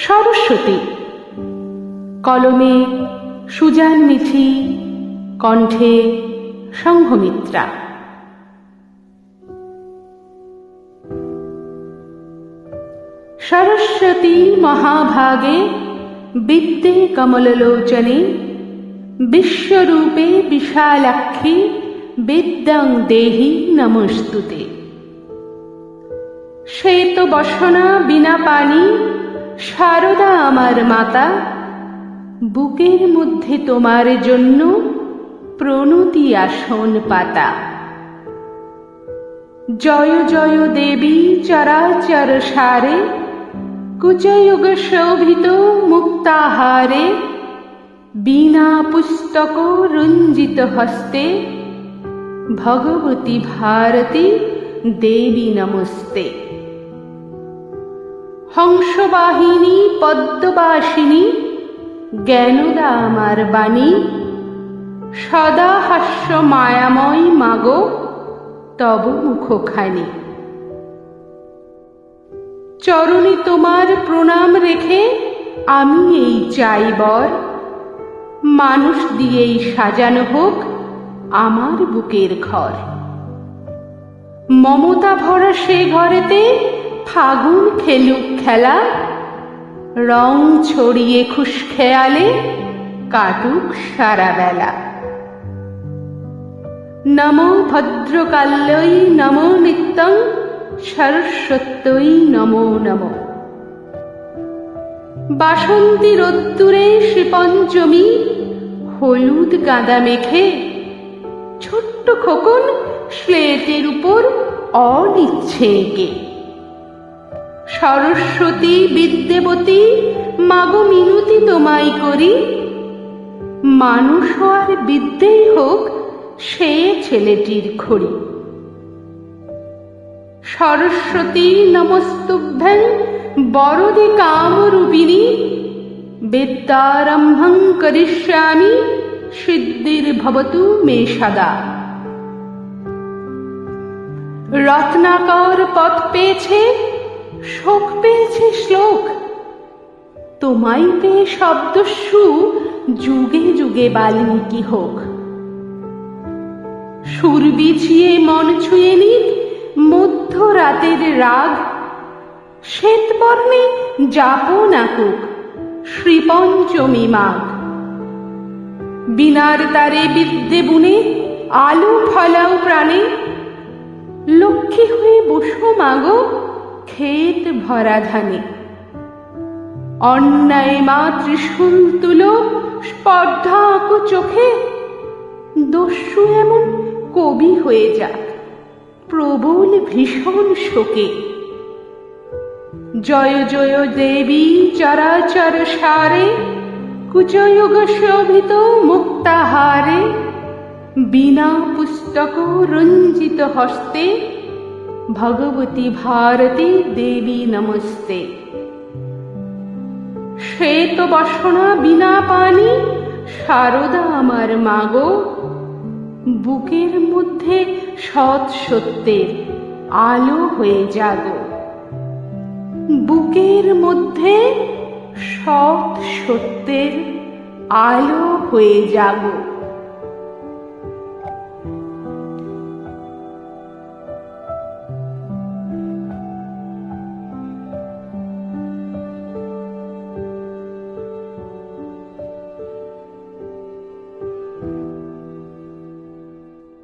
সরস্বতী। কলমে সুজান মিঠি, কণ্ঠে সংঘমিত্রা। সরস্বতী মহাভাগে বিদ্যে কমললোচনে, বিশ্বরূপে বিশালাক্ষী বিদ্যাং দেহি নমস্তুতে। শ্বেত বসনা বিনা পানি শারদা আমার মাতা, বুকের মধ্যে তোমার জন্য প্রণতি আসন পাতা। জয় জয় দেবী চরাচর সারে, কুচযুগ শোভিত মুক্তাহারে, বীণা পুস্তক রঞ্জিত হস্তে, ভগবতী ভারতী দেবী নমস্তে। হংসবাহিনী পদ্মবাসিনী জ্ঞানদা আমার বাণী, সদা হাস্য মায়াময় মাগো তব মুখখানি। চরণে তোমার প্রণাম রেখে আমি এই চাই বর, মানুষ দিয়েই সাজানো হোক আমার বুকের ঘর। মমতা ভরা সে ঘরেতে ফাগুন খেলুক খেলা, রং ছড়িয়ে খুশ খেয়ালে কাটুক সারা বেলা। নমো ভদ্রকাল্যৈ নমো নিত্যং, সরস্বত্যৈ নমো নমো। বাসন্তী রোদ্দুরে শ্রীপঞ্চমী হলুদ গাঁদা মেখে, ছোট্ট খোকন স্লেটের উপর অ নিচ্ছে এঁকে। সরস্বতী বিদ্যাবতী মাগো মিনতি তোমায় করি, মানুষ আর বিদ্যেই হোক সে ছেলেটির খড়ি। সরস্বতী নমস্তুভ্যং বরদে কামরূপিণী, বিদ্যারম্ভং করিষ্যামি সিদ্ধির্ভবতু মে সদা। রত্নাকর পথ পেয়েছে, শোক পেয়েছে শ্লোক, তোমায় পেয়ে শব্দস্যু যুগে যুগে বাল্মীকি হোক। সুর বিছিয়ে মন ছুঁয়ে নিক মধ্যরাতের রাগ, শ্বেতবর্ণে যাপন আকুক শ্রীপঞ্চমী মাঘ। বিনার তারে বিদ্যে বুনে আলু ফলাও প্রাণে, লক্ষ্মী হয়ে বসো মাগো ক্ষেত ভরা ধানে। অন্যায় মা ত্রিশূল তুলো স্পর্ধা আঁকো চোখে, দস্যু এমন কবি হয়ে যাক প্রবল ভীষণ শোকে। জয় জয় দেবী চরাচর সারে, কুচযুগ শোভিত মুক্তাহারে, বীণা পুস্তক রঞ্জিত হস্তে, ভগবতী ভারতী দেবী নমস্তে। শ্বেত বসনা বিনা পানি শারদা আমার মাগো, বুকের মধ্যে সৎ সত্যের আলো হয়ে জাগো। বুকের মধ্যে সৎ সত্যের আলো হয়ে জাগো।